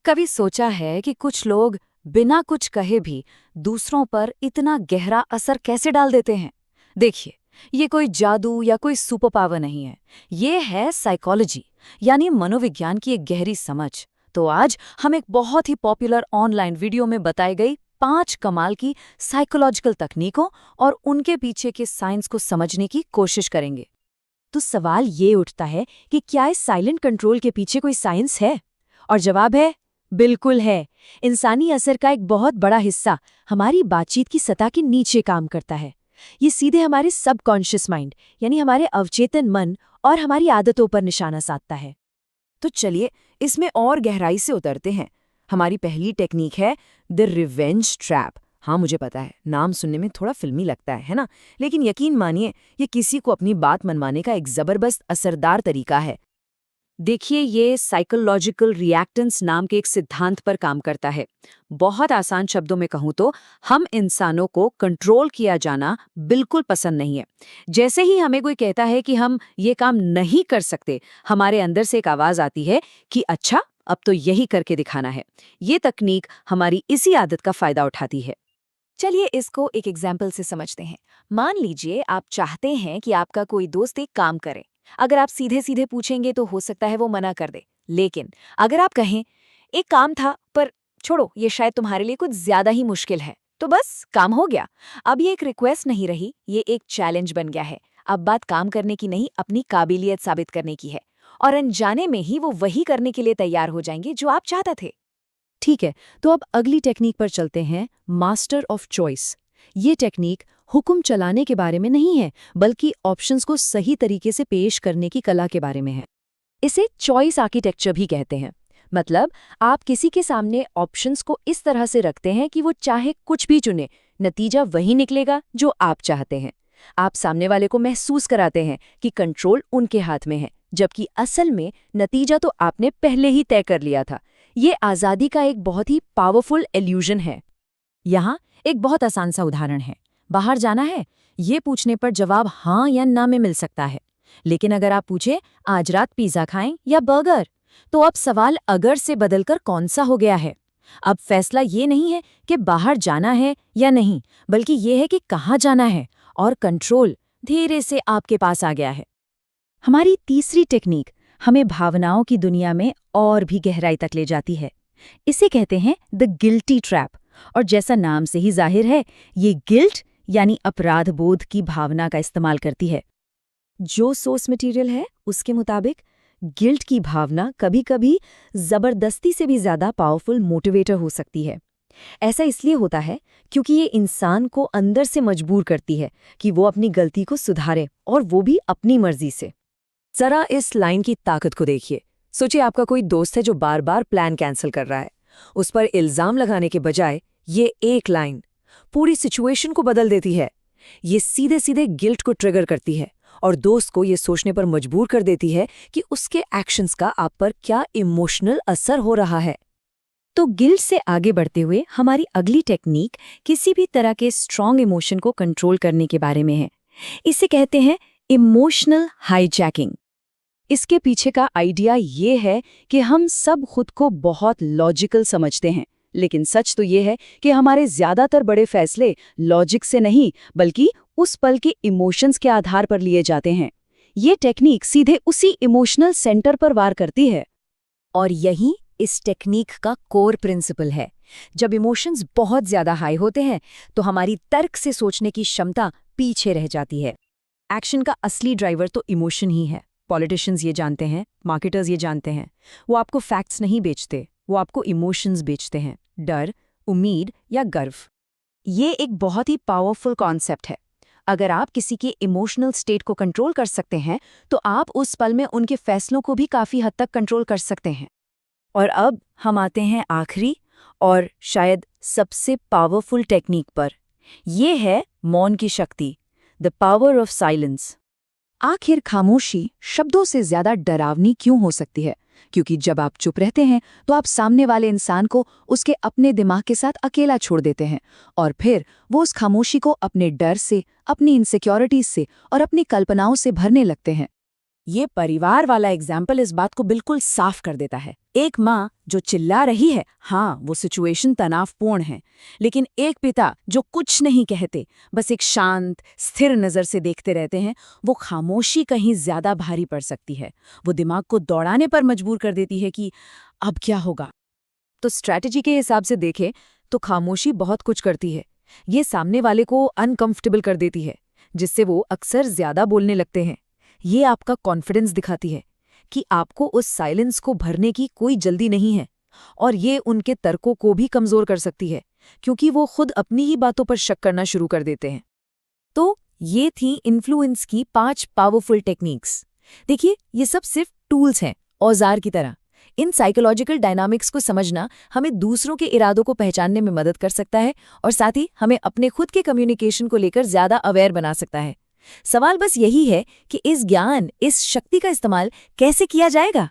कभी सोचा है कि कुछ लोग बिना कुछ कहे भी दूसरों पर इतना गहरा असर कैसे डाल देते हैं? देखिए, ये कोई जादू या कोई सुपर पावर नहीं है। ये है साइकोलॉजी, यानी मनोविज्ञान की एक गहरी समझ। तो आज हम एक बहुत ही पॉपुलर ऑनलाइन वीडियो में बताई गई 5 कमाल की साइकोलॉजिकल तकनीकों और उनके पीछे के साइंस को समझने की कोशिश करेंगे। तो सवाल ये उठता है कि क्या इस साइलेंट कंट्रोल के पीछे कोई साइंस है? और जवाब है, बिल्कुल है। इंसानी असर का एक बहुत बड़ा हिस्सा हमारी बातचीत की सतह के नीचे काम करता है। ये सीधे हमारे सबकॉन्शियस माइंड यानी हमारे अवचेतन मन और हमारी आदतों पर निशाना साधता है। तो चलिए इसमें और गहराई से उतरते हैं। हमारी पहली टेक्निक है द रिवेंज ट्रैप। हाँ, मुझे पता है, नाम सुनने में थोड़ा फिल्मी लगता है ना? लेकिन यकीन मानिए, ये किसी को अपनी बात मनवाने का एक जबरदस्त असरदार तरीका है। देखिए, ये साइकोलॉजिकल रिएक्टेंस नाम के एक सिद्धांत पर काम करता है। बहुत आसान शब्दों में कहूँ तो हम इंसानों को कंट्रोल किया जाना बिल्कुल पसंद नहीं है। जैसे ही हमें कोई कहता है कि हम ये काम नहीं कर सकते, हमारे अंदर से एक आवाज़ आती है कि अच्छा, अब तो यही करके दिखाना है। ये तकनीक हमारी इसी आदत का फायदा उठाती है। चलिए इसको एक एग्जाम्पल से समझते हैं। मान लीजिए आप चाहते हैं कि आपका कोई दोस्त एक काम करे। अगर आप सीधे सीधे पूछेंगे तो हो सकता है वो मना कर दे। लेकिन अगर आप कहें, एक काम था पर छोड़ो, ये शायद तुम्हारे लिए कुछ ज्यादा ही मुश्किल है, तो बस काम हो गया। अब ये एक रिक्वेस्ट नहीं रही, ये एक चैलेंज बन गया है। अब बात काम करने की नहीं, अपनी काबिलियत साबित करने की है। और अनजाने में ही वो वही करने के लिए तैयार हो जाएंगे जो आप चाहते थे। ठीक है, तो अब अगली टेक्निक पर चलते हैं, मास्टर ऑफ चॉइस। ये टेक्निक हुक्म चलाने के बारे में नहीं है, बल्कि ऑप्शंस को सही तरीके से पेश करने की कला के बारे में है। इसे चॉइस आर्किटेक्चर भी कहते हैं। मतलब आप किसी के सामने ऑप्शंस को इस तरह से रखते हैं कि वो चाहे कुछ भी चुने, नतीजा वही निकलेगा जो आप चाहते हैं। आप सामने वाले को महसूस कराते हैं कि कंट्रोल उनके हाथ में है, जबकि असल में नतीजा तो आपने पहले ही तय कर लिया था। ये आज़ादी का एक बहुत ही पावरफुल इल्यूजन है। यहाँ एक बहुत आसान सा उदाहरण है। बाहर जाना है, ये पूछने पर जवाब हाँ या ना में मिल सकता है। लेकिन अगर आप पूछे, आज रात पिज़्ज़ा खाएं या बर्गर, तो अब सवाल अगर से बदलकर कौन सा हो गया है। अब फैसला ये नहीं है कि बाहर जाना है या नहीं, बल्कि ये है कि कहाँ जाना है, और कंट्रोल धीरे से आपके पास आ गया है। हमारी तीसरी टेक्निक हमें भावनाओं की दुनिया में और भी गहराई तक ले जाती है। इसे कहते हैं द गिल्टी ट्रैप। और जैसा नाम से ही जाहिर है, ये गिल्ट यानी अपराध बोध की भावना का इस्तेमाल करती है। जो सोर्स मटेरियल है उसके मुताबिक गिल्ट की भावना कभी-कभी जबरदस्ती से भी ज्यादा पावरफुल मोटिवेटर हो सकती है। ऐसा इसलिए होता है क्योंकि ये इंसान को अंदर से मजबूर करती है कि वो अपनी गलती को सुधारे, और वो भी अपनी मर्जी से। जरा इस लाइन की ताकत को देखिए। सोचिए आपका कोई दोस्त है जो बार बार प्लान कैंसिल कर रहा है। उस पर इल्जाम लगाने के बजाय ये एक लाइन पूरी सिचुएशन को बदल देती है। ये सीधे सीधे गिल्ट को ट्रिगर करती है और दोस्त को ये सोचने पर मजबूर कर देती है कि उसके एक्शंस का आप पर क्या इमोशनल असर हो रहा है। तो गिल्ट से आगे बढ़ते हुए हमारी अगली टेक्निक किसी भी तरह के स्ट्रॉन्ग इमोशन को कंट्रोल करने के बारे में है। इसे कहते हैं इमोशनल हाईजैकिंग। इसके पीछे का आइडिया ये है कि हम सब खुद को बहुत लॉजिकल समझते हैं, लेकिन सच तो ये है कि हमारे ज्यादातर बड़े फैसले लॉजिक से नहीं, बल्कि उस पल के इमोशंस के आधार पर लिए जाते हैं। ये टेक्निक सीधे उसी इमोशनल सेंटर पर वार करती है। और यही इस टेक्निक का कोर प्रिंसिपल है। जब इमोशंस बहुत ज्यादा हाई होते हैं तो हमारी तर्क से सोचने की क्षमता पीछे रह जाती है। एक्शन का असली ड्राइवर तो इमोशन ही है। पॉलिटिशियंस ये जानते हैं, मार्केटर्स ये जानते हैं। वो आपको फैक्ट्स नहीं बेचते, वो आपको इमोशंस बेचते हैं। डर, उम्मीद या गर्व। ये एक बहुत ही पावरफुल कॉन्सेप्ट है। अगर आप किसी के इमोशनल स्टेट को कंट्रोल कर सकते हैं, तो आप उस पल में उनके फैसलों को भी काफी हद तक कंट्रोल कर सकते हैं। और अब हम आते हैं आखिरी और शायद सबसे पावरफुल टेक्निक पर। ये है मौन की शक्ति, द पावर ऑफ साइलेंस। आखिर खामोशी शब्दों से ज्यादा डरावनी क्यों हो सकती है? क्योंकि जब आप चुप रहते हैं तो आप सामने वाले इंसान को उसके अपने दिमाग के साथ अकेला छोड़ देते हैं, और फिर वो उस खामोशी को अपने डर से, अपनी इनसिक्योरिटीज से और अपनी कल्पनाओं से भरने लगते हैं। ये परिवार वाला एग्जाम्पल इस बात को बिल्कुल साफ कर देता है। एक माँ जो चिल्ला रही है, हाँ वो सिचुएशन तनावपूर्ण है, लेकिन एक पिता जो कुछ नहीं कहते, बस एक शांत स्थिर नज़र से देखते रहते हैं, वो खामोशी कहीं ज्यादा भारी पड़ सकती है। वो दिमाग को दौड़ाने पर मजबूर कर देती है कि अब क्या होगा। तो स्ट्रैटेजी के हिसाब से देखें तो खामोशी बहुत कुछ करती है। ये सामने वाले को अनकंफर्टेबल कर देती है, जिससे वो अक्सर ज्यादा बोलने लगते हैं। ये आपका कॉन्फिडेंस दिखाती है कि आपको उस साइलेंस को भरने की कोई जल्दी नहीं है, और ये उनके तर्कों को भी कमजोर कर सकती है, क्योंकि वो खुद अपनी ही बातों पर शक करना शुरू कर देते हैं। तो ये थी इन्फ्लुएंस की 5 पावरफुल टेक्निक्स। देखिए, ये सब सिर्फ टूल्स हैं, औजार की तरह। इन साइकोलॉजिकल डायनामिक्स को समझना हमें दूसरों के इरादों को पहचानने में मदद कर सकता है, और साथ ही हमें अपने खुद के कम्युनिकेशन को लेकर ज्यादा अवेयर बना सकता है। सवाल बस यही है कि इस ज्ञान, इस शक्ति का इस्तेमाल कैसे किया जाएगा।